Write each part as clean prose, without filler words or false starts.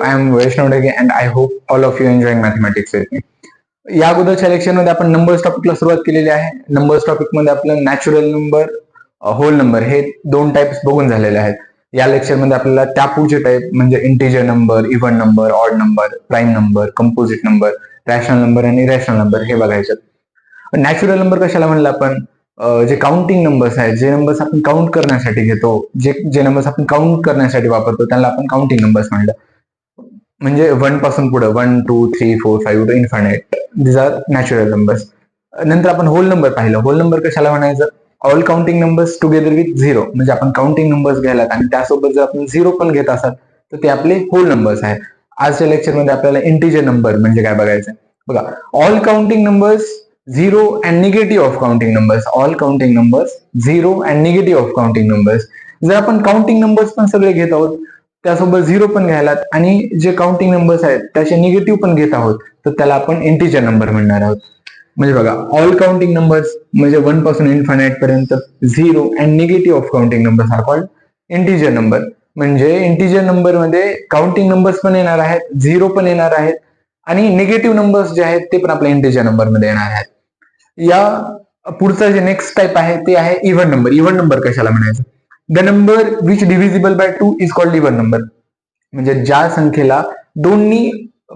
I am Vaishnav Dage and I hope all of you enjoying mathematics with me. या अगोदरच्या लेक्चरमध्ये आपण numbers टॉपिकला सुरुवात केलेली आहे. नंबर्स टॉपिकमध्ये आपलं नॅचरल नंबर, होल नंबर हे दोन टाइप्स बघून झालेले आहेत. या लेक्चरमध्ये आपल्याला त्या पुढचे टाइप म्हणजे integer number, even number, odd number, prime number, composite number, rational number आणि रॅशनल नंबर हे बघायचे. नॅचरल नंबर कशाला म्हणलं आपण? जे काउंटिंग नंबर्स आहेत, जे नंबर्स आपण काउंट करण्यासाठी घेतो, जे नंबर्स आपण काउंट करण्यासाठी वापरतो त्यांना आपण काउंटिंग नंबर्स म्हणलं. म्हणजे 1 पासून पुढे 1, 2, 3, 4, 5 to infinite, this are natural numbers. नंतर आपण होल नंबर पाहिलं. होल नंबर कशाला म्हणायचं? All counting numbers together with zero. म्हणजे आपण काउंटिंग नंबर्स घ्यायला आणि त्यासोबत जर आपण झिरो पण घेत असाल तर ते आपले होल नंबर्स आहेत. आजच्या लेक्चरमध्ये आपल्याला इंटिजर नंबर म्हणजे काय बघायचं. बघा, all counting numbers, zero and negative of counting numbers. All counting numbers, zero and negative of counting numbers. जर आपण काउंटिंग नंबर्स पण सगळे घेत आहोत, त्यासोबत झिरो पण घ्यायला आणि जे काउंटिंग नंबर्स आहेत त्याचे निगेटिव्ह पण घेत आहोत, तर त्याला आपण इंटिजर नंबर म्हणणार आहोत. म्हणजे बघा, ऑल काउंटिंग नंबर्स म्हणजे 1 पासून इन्फायनाइट पर्यंत, zero and negative of counting numbers are called integer number. म्हणजे इंटिजर नंबर मध्ये काउंटिंग नंबर्स पण येणार आहेत, झिरो पण येणार आहेत आणि निगेटिव्ह नंबर्स जे आहेत ते पण आपल्या इंटिजर नंबर मध्ये येणार आहेत. या पुढचा जे नेक्स्ट टाइप आहे ते आहे इव्हन नंबर. इव्हन नंबर कशाला म्हणायचं? The number which divisible by 2 is called even number. म्हणजे ज्या संख्येला 2नी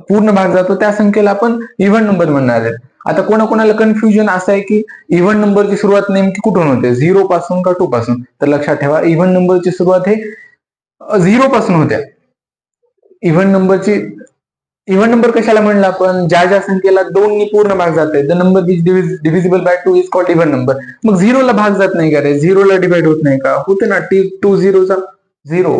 पूर्ण भाग जातो त्या संख्येला आपण इव्हन नंबर म्हणणार आहे. आता कोणाकोणाला कन्फ्युजन असं आहे की इव्हन नंबरची सुरुवात नेमकी कुठून होते, 0 पासून का 2 पासून? तर लक्षात ठेवा, इव्हन नंबरची सुरुवात हे 0 पासून होत्या. इव्हन नंबर कशाला म्हणलं आपण? ज्या ज्या संख्येला 2नी पूर्ण भाग जाते, the number which divisible by 2 is called even number. मग 0 ला भाग जात नाही का रे? 0 ला डिवाइड होत नाही का? होते ना, 2 झिरोचा 0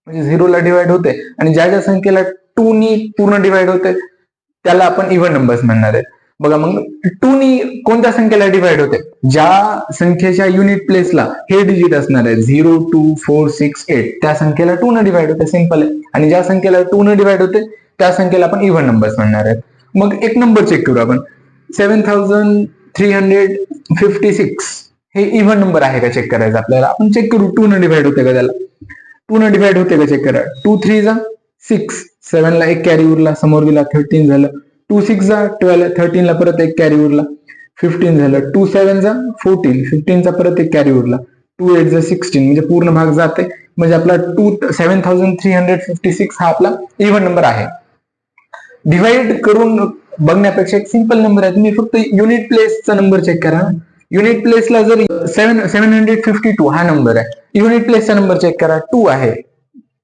म्हणजे 0 ला डिवाइड होते. आणि ज्या ज्या संख्येला 2नी पूर्ण डिवाइड होते त्याला आपण इव्हन नंबर्स म्हणणार आहेत. बघा, मग 2नी कोणत्या संख्येला डिवाइड होते? ज्या संख्येच्या युनिट प्लेसला हे डिजिट असणार आहे 0, 2, 4, 6, 8 त्या संख्येला 2 न डिवाइड होते, सिंपल आहे. आणि ज्या संख्येला 2 न डिवाइड होते त्या संख्येला आपण इव्हन नंबर्स म्हणणार आहेत. मग एक नंबर चेक करू आपण. 7356 हे इव्हन नंबर आहे का चेक करायचं आपल्याला. आपण चेक करू 2 न डिवाइड होते का त्याला. 2 न डिवाइड होते का चेक करा. 2 3 जा 6, 7 ला एक कॅरी उरला, समोर गेला 13 झालं. 2 6 जा 12, 13 ला परत एक कॅरी उरला, 15 झालं. 2 7 जा 14, 15 चा परत एक कॅरी उरला. 2 8 जा 16 म्हणजे पूर्ण भाग जाते. म्हणजे आपला 7356 हा आपला इव्हन नंबर आहे. डिवाइड करून बघण्यापेक्षा एक सिंपल नंबर आहे. तुम्ही फक्त युनिट प्लेसचा नंबर चेक करा. युनिट प्लेसला जर 752 हा नंबर आहे, युनिट प्लेसचा नंबर चेक करा 2 आहे.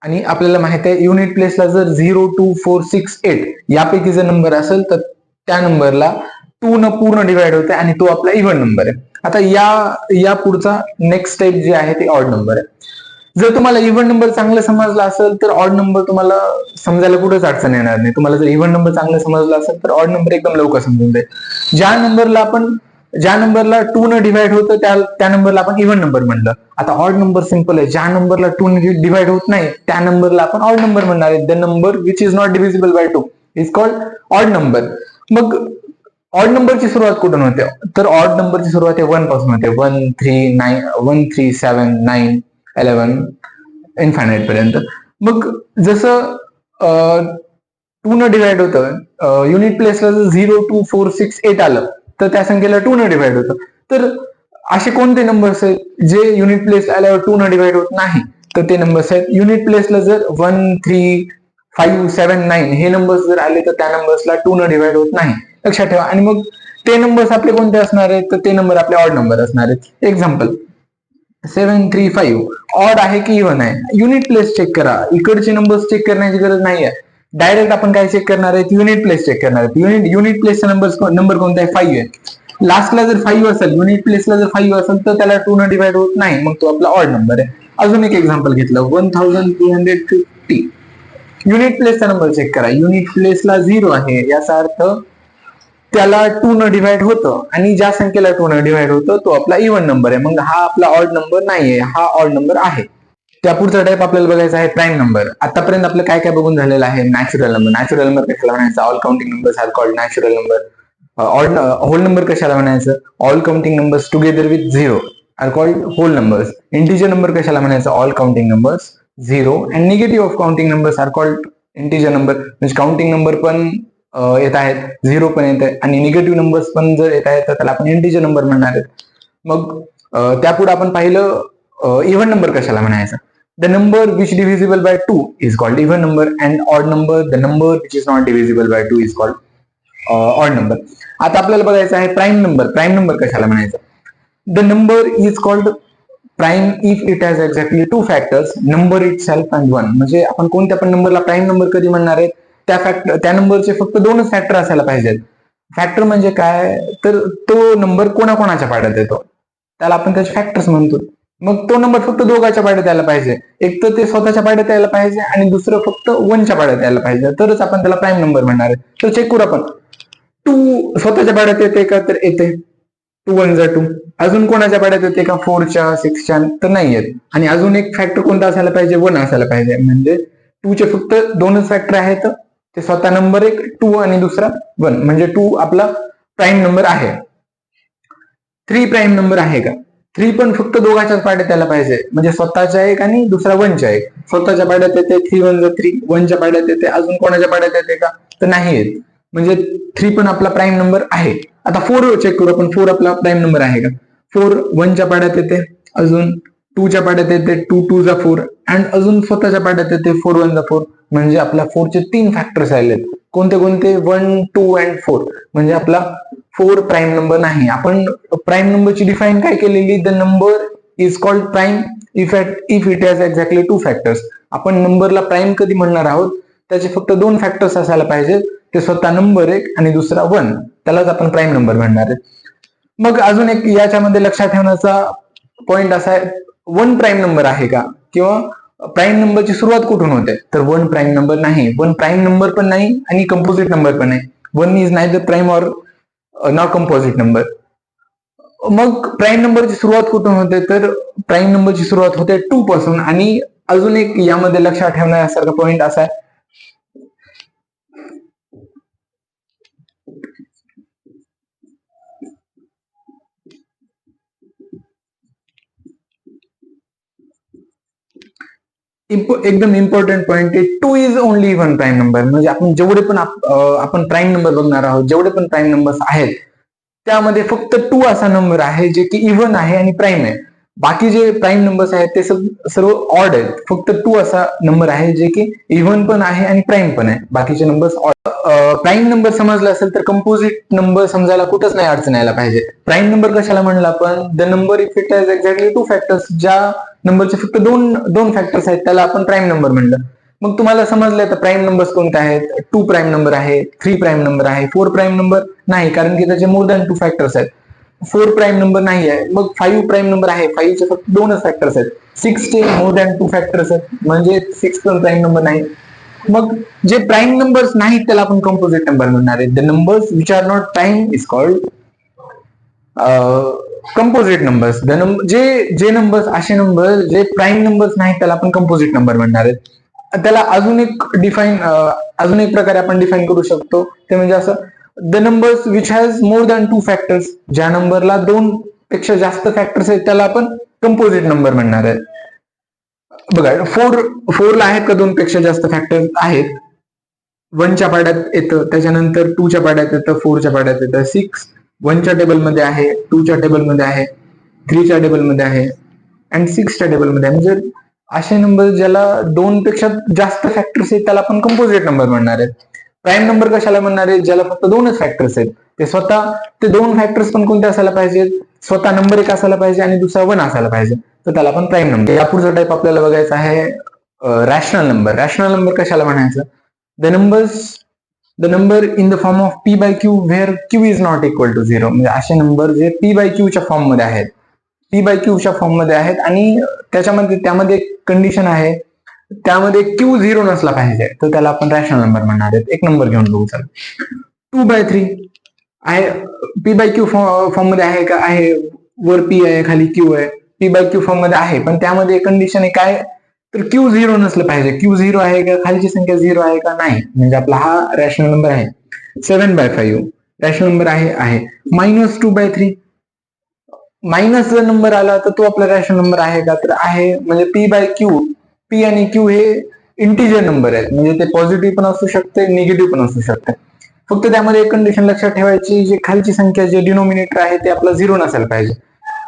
आणि आपल्याला माहित आहे युनिट प्लेसला जर 0, 2, 4, 6, 8 यापैकी जर नंबर असेल तर त्या नंबरला 2 न पूर्ण डिवाइड होते आणि तो आपला इव्हन नंबर आहे. आता या पुढचा नेक्स्ट स्टेप जे आहे ते ऑड नंबर आहे. जर तुम्हाला इव्हन नंबर चांगलं समजला असेल तर ऑड नंबर तुम्हाला समजायला कुठेच अडचण येणार नाही. तुम्हाला जर इव्हन नंबर चांगलं समजला असेल तर ऑड नंबर एकदम लवकर समजून जाईल. ज्या नंबरला 2 न डिवाइड होतं त्या नंबरला आपण इव्हन नंबर म्हणलं. आता ऑड नंबर सिंपल आहे. ज्या नंबरला 2 न डिवाइड होत नाही त्या नंबरला आपण ऑड नंबर म्हणणार आहे. The number which is not divisible by 2 is called odd number. मग ऑड नंबरची सुरुवात कुठून होते? तर ऑड नंबरची सुरुवात 1 पासून होते. 1 3 7 9 11 इन्फायनाइट पर्यंत. मग जसं 2 न डिवाइड होतं, युनिट प्लेसला जर 0, 2, 4, 6, 8 आलं तर त्या संख्येला 2 न डिवाइड होतं. तर असे कोणते नंबर्स आहेत जे युनिट प्लेस आल्यावर 2 न डिवाइड होत नाही? तर ते नंबर्स आहेत युनिट प्लेसला जर 1, 3, 5, 7, 9 हे नंबर्स जर आले तर त्या नंबर्सला 2 न डिवाइड होत नाही, लक्षात ठेवा. आणि मग ते नंबर्स आपले कोणते असणार आहेत? तर ते नंबर आपले ऑड नंबर असणार आहेत. एक्झाम्पल 735 ऑड आहे की इव्हन आहे? युनिट प्लेस चेक करा. इकडचे नंबर्स चेक करण्याची गरज नाहीये. डायरेक्ट आपण काय चेक करणार आहे? युनिट प्लेस चेक करणार आहे. युनिट प्लेसचा नंबर कोणता आहे? 5 आहे. लास्टला जर 5 असेल, युनिट प्लेसला जर 5 असेल तर त्याला 2 न डिवाइड होत नाही, मग तो आपला ऑड नंबर आहे. अजून एक एक्झाम्पल घेतलं 1350. युनिट प्लेसचा नंबर चेक करा. युनिट प्लेसला 0 आहे, याचा अर्थ त्याला 2 न डिवाइड होतं आणि ज्या संख्येला 2 न डिवाइड होतं तो आपला इव्हन नंबर आहे. मग हा आपला ऑड नंबर नाहीये, हा ऑड नंबर आहे. त्या पुढचा टाइप आपल्याला बघायचा आहे प्राईम नंबर. आतापर्यंत आपलं काय काय बघून झालेलं आहे? Natural number. नॅचरल नंबर कशाला म्हणायचं? All counting numbers are called natural number. Whole number कशाला म्हणायचं? All counting numbers together with 0 are called whole numbers. Integer number कशाला म्हणायचं? All counting numbers, 0 and negative of counting numbers are called integer number म्हणजे counting number पण येत आहेत, 0 पण येत आहे आणि निगेटिव्ह नंबर्स पण जर येत आहेत तर त्याला आपण इंटिजर नंबर म्हणणार आहेत. मग त्यापुढे आपण पाहिलं इव्हन नंबर कशाला म्हणायचं. The number which divisible by 2 is called even number and odd number the number which is not divisible by 2 is called odd number. आता आपल्याला बघायचं आहे प्राईम नंबर. प्राईम नंबर कशाला म्हणायचं. The number is called prime if it has exactly 2 factors number it self and 1. म्हणजे आपण कोणत्या पण नंबरला प्राईम नंबर कधी म्हणणार आहे, त्या नंबरचे फक्त 2च फॅक्टर असायला पाहिजेत. फॅक्टर म्हणजे काय, तर तो नंबर कोणाकोणाच्या पाड्यात येतो त्याला आपण त्याचे फॅक्टर्स म्हणतो. मग तो नंबर फक्त दोघांच्या पाड्यात यायला पाहिजे, एक तर ते स्वतःच्या पाड्यात यायला पाहिजे आणि दुसरं फक्त 1च्या पाड्यात यायला पाहिजे, तरच आपण त्याला प्राईम नंबर म्हणणार आहे. तर चेक करू आपण. 2 स्वतःच्या पाड्यात येते का, तर येते. 2 1 जा 2. अजून कोणाच्या पाड्यात येते का, 4च्या 6च्या, तर नाही येत. आणि अजून एक फॅक्टर कोणता असायला पाहिजे, 1 असायला पाहिजे. म्हणजे 2चे फक्त 2च फॅक्टर आहेत, ते स्वतः नंबर एक 2 आणि दुसरा 1, म्हणजे 2 आपला प्राईम नंबर आहे. 3 प्राईम नंबर आहे का, 3 पण फक्त दोघांच्याच पाड्यात यायला पाहिजे, म्हणजे स्वतःच्या एक आणि दुसरा 1च्या एक. स्वतःच्या पाड्यात येते 3 1 जा 3, 1च्या पाड्यात येते, अजून कोणाच्या पाड्यात येते का, तर नाही येत. म्हणजे 3 पण आपला प्राईम नंबर आहे. आता 4 चेक करू आपण, 4 आपला प्राईम नंबर आहे का. 4 1च्या पाड्यात येते, अजून 2च्या पाड्यात येते, 2 2 जा 4, अँड अजून स्वतःच्या पाड्यात येते 4 1 जा 4. म्हणजे आपल्या 4चे 3 फॅक्टर्स आलेत. कोणते कोणते, 1 2 अँड 4. म्हणजे आपला 4 प्राईम नंबर नाही. आपण प्राईम नंबरची डिफाईन काय केलेली, the number is called prime if it has exactly 2 factors. आपण नंबरला प्राईम कधी म्हणणार आहोत, त्याचे फक्त 2 फॅक्टर्स असायला पाहिजेत, ते स्वतः नंबर एक आणि दुसरा 1, त्यालाच आपण प्राईम नंबर म्हणणार आहे. मग अजून एक याच्यामध्ये लक्षात ठेवण्याचा पॉइंट असा आहे, 1 प्राईम नंबर आहे का, किंवा प्राईम नंबरची सुरुवात कुठून होते, तर 1 प्राईम नंबर नाही. 1 प्राईम नंबर पण नाही आणि कंपोजिट नंबर पण नाही. 1 is neither prime or not composite number. मग प्राईम नंबरची सुरुवात कुठून होते, तर प्राईम नंबरची सुरुवात होते 2 पासून. आणि अजून एक यामध्ये लक्षात ठेवण्यासारखा पॉइंट असा आहे, एकदम इम्पॉर्टंट पॉइंट आहे, 2 is only even prime number. म्हणजे आपण जेवढे पण आपण प्राईम नंबर बघणार आहोत, जेवढे पण प्राईम नंबर्स आहेत त्यामध्ये फक्त 2 असा नंबर आहे जे की इव्हन आहे आणि प्राईम आहे. बाकी जे प्राईम नंबर्स आहेत ते सर्व ऑड आहेत. फक्त 2 असा नंबर आहे जे की इव्हन पण आहे आणि प्राईम पण आहे. बाकीचे नंबर्स ऑड. प्राईम नंबर समजला असेल तर कंपोजिट नंबर समजायला कुठंच नाही अडचण यायला पाहिजे. प्राईम नंबर कशाला म्हणलं आपण, the number if it has exactly 2 factors. ज्या नंबरचे फक्त दोन फॅक्टर्स आहेत त्याला आपण प्राईम नंबर म्हणलं. मग तुम्हाला समजलं तर प्राईम नंबर्स कोणते आहेत, 2 प्राईम नंबर आहे, 3 प्राईम नंबर आहे. 4 प्राईम नंबर नाही, कारण की त्याचे मोर दॅन 2 फॅक्टर्स आहेत. 4 प्राईम नंबर नाही आहे. मग 5 प्राईम नंबर आहे, 5चे फक्त 2च फॅक्टर्स आहेत. 6चे मोर दॅन 2 फॅक्टर्स आहेत, म्हणजे 6 पण प्राईम नंबर नाही. मग जे प्राईम नंबर्स नाहीत त्याला आपण कंपोजिट नंबर म्हणणार आहे. The numbers which are not prime is called composite numbers. जे नंबर्स, असे नंबर जे प्राईम नंबर्स नाहीत त्याला आपण कंपोजिट नंबर म्हणणार आहेत. त्याला अजून एक प्रकारे आपण डिफाईन करू शकतो, ते म्हणजे असं, the numbers which has more than 2 factors. ज्या नंबरला 2 पेक्षा जास्त फॅक्टर्स आहेत त्याला आपण कंपोजिट नंबर म्हणणार आहे. बघा, 4 ला आहेत का 2 पेक्षा जास्त फॅक्टर्स आहेत. 1च्या पाड्यात येतं, त्याच्यानंतर 2च्या पाड्यात येतं, 4च्या पाड्यात येतं. 6 1च्या टेबलमध्ये आहे, 2च्या टेबलमध्ये आहे, 3च्या टेबलमध्ये आहे अँड 6च्या टेबलमध्ये आहे. म्हणजे असे नंबर ज्याला 2 पेक्षा जास्त फॅक्टर्स आहेत त्याला आपण कंपोजिट नंबर म्हणणार आहेत. प्राईम नंबर कशाला म्हणणार आहे, ज्याला फक्त 2च फॅक्टर्स आहेत. ते 2 फॅक्टर्स पण कोणते असायला पाहिजेत, स्वतः नंबर एक असायला पाहिजे आणि दुसरा 1 असायला पाहिजे, तर त्याला आपण प्राईम नंबर. या पुढचा टाईप आपल्याला बघायचा आहे रॅशनल नंबर. रॅशनल नंबर कशाला म्हणायचं, the number in the form of p by q where q is not equal to 0. म्हणजे असे नंबर जे p by q च्या फॉर्म मध्ये आहेत, p by q च्या फॉर्म मध्ये आहेत आणि त्यामध्ये कंडिशन आहे, त्यामध्ये q 0 नसला पाहिजे, तर त्याला आपण रॅशनल नंबर म्हणणार आहेत. एक नंबर घेऊन बघू. चला, 2/3 आहे, p by q फॉर्म मध्ये आहे का, आहे. वर p आहे, खाली q आहे. p by q फॉर्म मध्ये आहे, पण त्यामध्ये कंडिशन आहे काय, तर q 0 नसलं पाहिजे. q 0 आहे का, खालची संख्या 0 आहे का, नाही. म्हणजे आपला हा रॅशनल नंबर आहे. 7/5 रॅशनल नंबर आहे. -2/3 मायनस जर नंबर आला तर तो आपला रॅशनल नंबर आहे का, तर आहे. म्हणजे p by q, p आणि q हे इंटिजर नंबर आहेत, म्हणजे ते पॉझिटिव्ह पण असू शकते, निगेटिव्ह पण असू शकते. फक्त त्यामध्ये एक कंडिशन लक्षात ठेवायची, जे खालची संख्या जे डिनोमिनेटर आहे ते आपला 0 नसायला पाहिजे.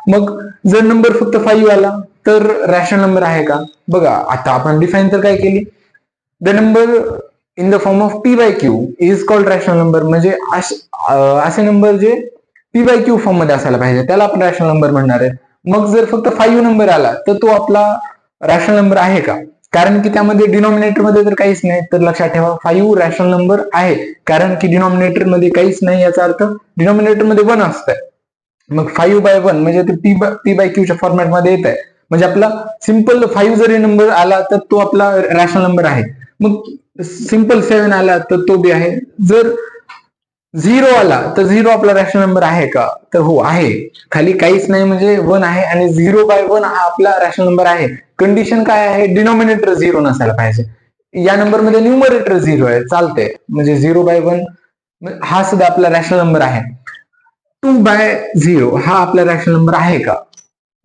मग जर नंबर फक्त 5 आला तर रॅशनल नंबर आहे का? बघा आता आपण डिफाईन तर काय केली, the number in the form of p by q is called rational number, म्हणजे असे नंबर जे p बाय क्यू फॉर्म मध्ये असायला पाहिजे त्याला आपण रॅशनल नंबर म्हणणार आहे. मग जर फक्त 5 नंबर आला तर तो आपला रॅशनल नंबर आहे का? कारण की त्यामध्ये डिनॉमिनेटर मध्ये तर काहीच नाही, तर लक्षात ठेवा 5 रॅशनल नंबर आहे, कारण की डिनॉमिनेटर मध्ये काहीच नाही याचा अर्थ डिनॉमिनेटर मध्ये 1 असतंय. मग 5 बाय 1 म्हणजे ते पी बाय क्यूच्या फॉर्मॅट मध्ये येत आहे, म्हणजे आपला सिंपल 5 जरी नंबर आला तर तो आपला रॅशनल नंबर आहे. मग सिंपल 7 आला तर तो बी आहे. जर 0 आला तर 0 आपला रॅशनल नंबर आहे का? तर हो आहे, खाली काहीच नाही म्हणजे 1 आहे, आणि 0 बाय 1 हा आपला रॅशनल नंबर आहे. कंडिशन काय आहे, डिनॉमिनेटर 0 नसायला पाहिजे. या नंबर मध्ये न्यूमरेटर 0 आहे, चालते, म्हणजे 0 बाय 1 हा सुद्धा आपला रॅशनल नंबर आहे. 2 बाय 0 हा आपला रॅशनल नंबर आहे का?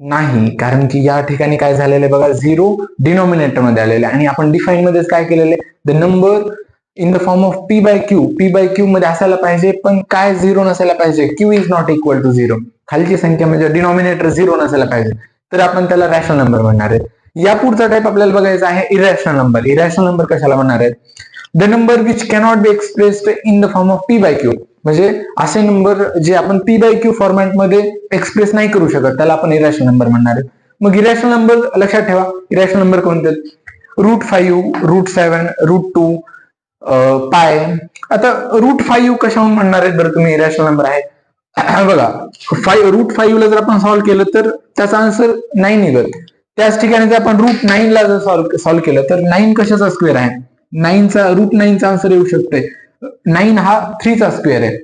नाही, कारण की या ठिकाणी काय झालेलं आहे बघा, 0 डिनॉमिनेटर मध्ये आलेले आणि आपण डिफाईन मध्येच काय केलेलं आहे, the number in the form of p by q मध्ये असायला पाहिजे, पण काय 0 नसायला पाहिजे, q is not equal to 0. खालची संख्या म्हणजे डिनॉमिनेटर 0 नसायला पाहिजे, तर आपण त्याला रॅशनल नंबर म्हणणार आहे. या पुढचा टाइप आपल्याला बघायचा आहे इरॅशनल नंबर. इरॅशनल नंबर कशाला म्हणणार आहे, the number which cannot be expressed in the form of p by q, म्हणजे असे नंबर जे आपण p बाय क्यू फॉर्मॅट मध्ये एक्सप्रेस नाही करू शकत त्याला आपण इरॅशनल नंबर म्हणणार आहे. मग इरॅशनल नंबर लक्षात ठेवा, इरॅशनल नंबर कोणते, √5, √7, √2, पाय. आता √5 कशाहून म्हणणार आहेत बरं तुम्ही इरॅशनल नंबर आहे? बघा √5 ला जर आपण सॉल्व्ह केलं तर त्याचा आन्सर 9 निघत. त्याच ठिकाणी जर आपण √9 ला जर सॉल्व्ह केलं तर 9 कशाचा स्क्वेअर आहे, √9चा आन्सर येऊ शकते. 9 हा 3 चा स्क्वेअर आहे,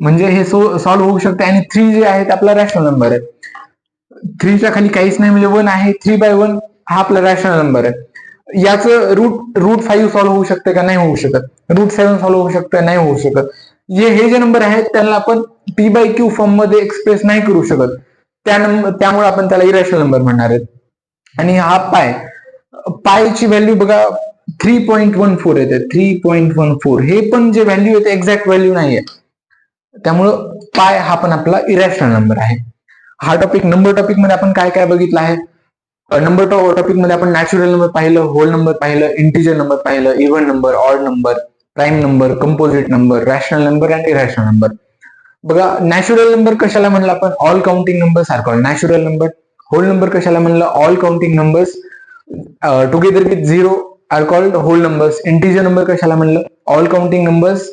म्हणजे हे सॉल्व्ह होऊ शकते. आणि 3 जे आहे ते आपला रॅशनल नंबर आहे. 3 च्या खाली काहीच नाही म्हणजे 1 आहे. 3 बाय 1 हा आपला रॅशनल नंबर आहे. याचं √5 सॉल्व्ह होऊ शकते का? नाही होऊ शकत. √7 सॉल्व्ह होऊ शकतं? नाही होऊ शकत. हे जे नंबर आहेत त्यांना आपण p बाय क्यू फॉर्म मध्ये एक्सप्रेस नाही करू शकत, त्यामुळे आपण त्याला इरॅशनल नंबर म्हणणार आहेत. आणि हा पायची व्हॅल्यू बघा 3.14 येते. 3.14 हे पण जे व्हॅल्यू येते एक्झॅक्ट व्हॅल्यू नाहीये, त्यामुळं पाय हा पण आपला इरॅशनल नंबर आहे. हा टॉपिक नंबर टॉपिक मध्ये आपण काय काय बघितलं आहे, नंबर टॉपिक मध्ये आपण नॅचरल नंबर पाहिलं, होल नंबर पाहिलं, इंटिजर नंबर पाहिलं, even number, odd number, prime number, composite number, rational number आणि इरॅशनल नंबर. बघा नॅचरल नंबर कशाला म्हणलं आपण, all counting numbers are called natural number. Whole number कशाला म्हणलं, all counting numbers together with 0 are called whole numbers. Integer number कशाला म्हणलं, all counting numbers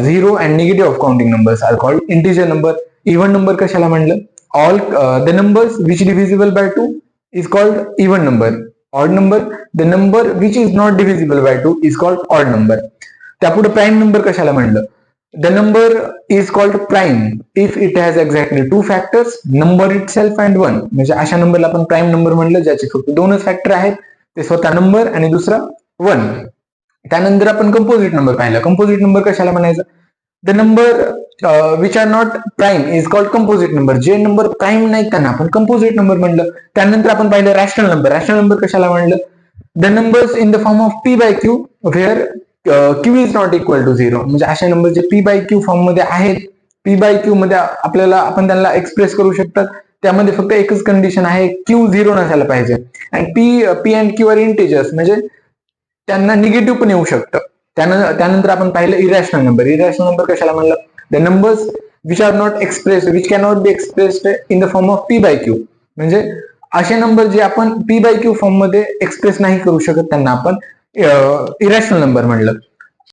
0 and negative of counting numbers are called integer number. Even number कशाला म्हणलं, all the numbers which divisible by 2 is called even number. Odd number, the number which is not divisible by 2 is called odd number. त्यापुढे prime number कशाला म्हणलं, the number is called prime if it has exactly two factors, number itself and 1. म्हणजे अशा नंबरला आपण prime number म्हणलं ज्याचे फक्त 2च फॅक्टर आहेत, ते स्वतः नंबर आणि दुसरा 1. त्यानंतर आपण कंपोजिट नंबर पाहिला. कंपोजिट नंबर कशाला म्हणायचं, the number which are not prime is called composite number. जे नंबर प्राईम नाही त्यांना आपण कंपोजिट नंबर म्हणलं. त्यानंतर आपण पाहिलं रॅशनल नंबर. रॅशनल नंबर कशाला म्हणलं, the numbers in the form of p by q where q is not equal to 0. म्हणजे अशा नंबर जे p बाय क्यू फॉर्म मध्ये आहेत, p बाय क्यू मध्ये आपण त्यांना एक्सप्रेस करू शकतात. त्यामध्ये फक्त एकच कंडिशन आहे, q 0 नसायला पाहिजे. आणि p and q are integers, म्हणजे त्यांना निगेटिव्ह पण येऊ शकतं. त्यानंतर आपण पाहिलं इरॅशनल नंबर. इरॅशनल नंबर कशाला म्हणलं, the numbers which are not express which cannot be expressed in the form of p by q. म्हणजे असे नंबर जे आपण p बाय क्यू फॉर्म मध्ये एक्सप्रेस नाही करू शकत त्यांना आपण इरॅशनल नंबर म्हणलं.